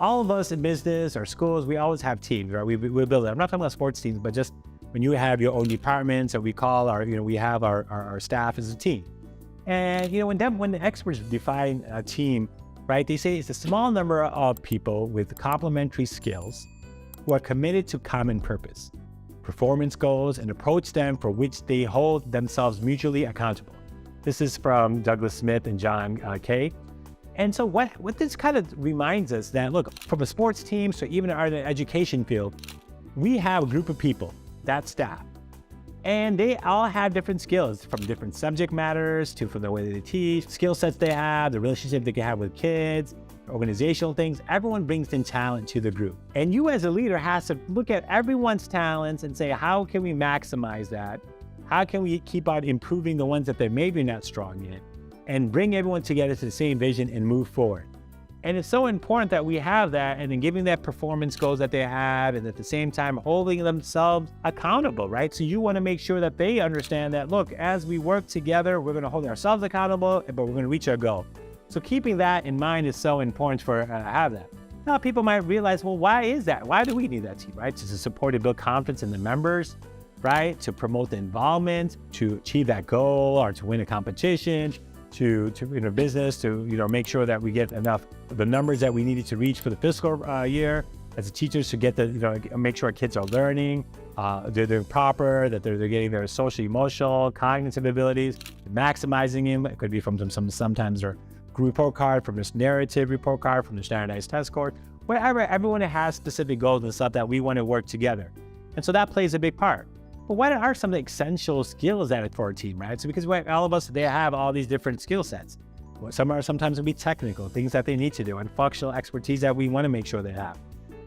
all of us in business or schools, we always have teams, right? We build it. I'm not talking about sports teams, but just when you have your own departments, or we call our, we have our staff as a team. And, when the experts define a team, right, they say it's a small number of people with complementary skills who are committed to common purpose, performance goals, and approach them for which they hold themselves mutually accountable. This is from Douglas Smith and John Kay. And so what this kind of reminds us that, look, from a sports team, so even in the education field, we have a group of people, that staff, and they all have different skills, from different subject matters to from the way they teach, skill sets they have, the relationship they can have with kids, organizational things. Everyone brings in talent to the group. And you as a leader has to look at everyone's talents and say, how can we maximize that? How can we keep on improving the ones that they're maybe not strong in, and bring everyone together to the same vision and move forward? And it's so important that we have that, and then giving that performance goals that they have, and at the same time holding themselves accountable, right? So you want to make sure that they understand that, look, as we work together, we're going to hold ourselves accountable, but we're going to reach our goal. So keeping that in mind is so important for have that. Now people might realize, well, why is that? Why do we need that team, right? To support and build confidence in the members, right? To promote the involvement, to achieve that goal, or to win a competition, to business, to make sure that we get enough of the numbers that we needed to reach for the fiscal year. As teachers, to get make sure our kids are learning, they're doing proper, that they're getting their social, emotional, cognitive abilities, maximizing them. It could be from sometimes their group report card, from this narrative report card, from the standardized test score, wherever. Everyone has specific goals and stuff that we want to work together, and so that plays a big part. But what are some of the essential skills that for a team, right? So because all of us, they have all these different skill sets. Some are sometimes going to be technical, things that they need to do, and functional expertise that we want to make sure they have.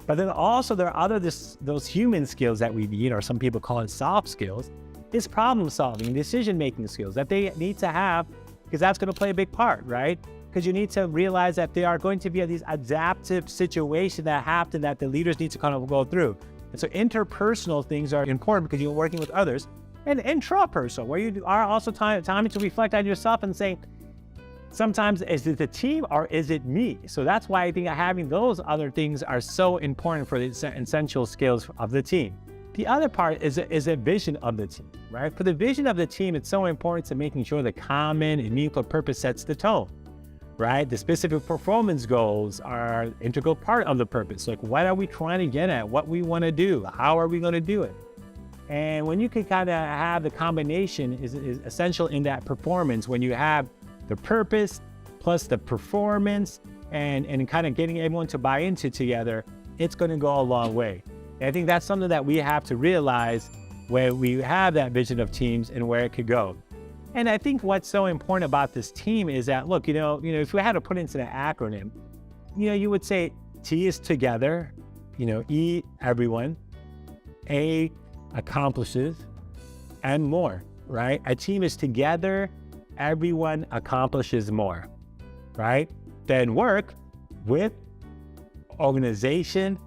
But then also there are those human skills that we need, or some people call it soft skills, is problem solving, decision-making skills that they need to have, because that's going to play a big part, right? Because you need to realize that there are going to be these adaptive situations that happen that the leaders need to kind of go through. And so interpersonal things are important because you're working with others, and intrapersonal, where you are also time to reflect on yourself and say, sometimes, is it the team or is it me? So that's why I think having those other things are so important for the essential skills of the team. The other part is a vision of the team, right? For the vision of the team, it's so important to making sure the common and meaningful purpose sets the tone, right? The specific performance goals are an integral part of the purpose. Like, what are we trying to get at? What we want to do? How are we going to do it? And when you can kind of have the combination is essential in that performance, when you have the purpose plus the performance and kind of getting everyone to buy into together, it's going to go a long way. And I think that's something that we have to realize where we have that vision of teams and where it could go. And I think what's so important about this team is that, look, if we had to put it into an acronym, you would say T is together, E, everyone, A, accomplishes, and more, right? A team is together, everyone accomplishes more, right? Then work with organization,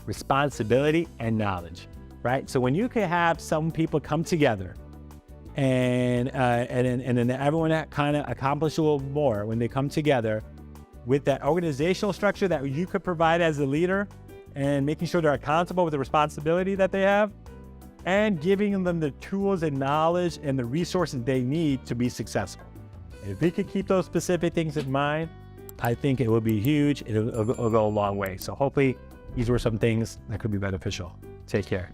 responsibility, and knowledge, right? So when you can have some people come together and then everyone kind of accomplish a little more when they come together with that organizational structure that you could provide as a leader, and making sure they're accountable with the responsibility that they have, and giving them the tools and knowledge and the resources they need to be successful. And if we could keep those specific things in mind, I think it will be huge. It'll go a long way. So hopefully these were some things that could be beneficial. Take care.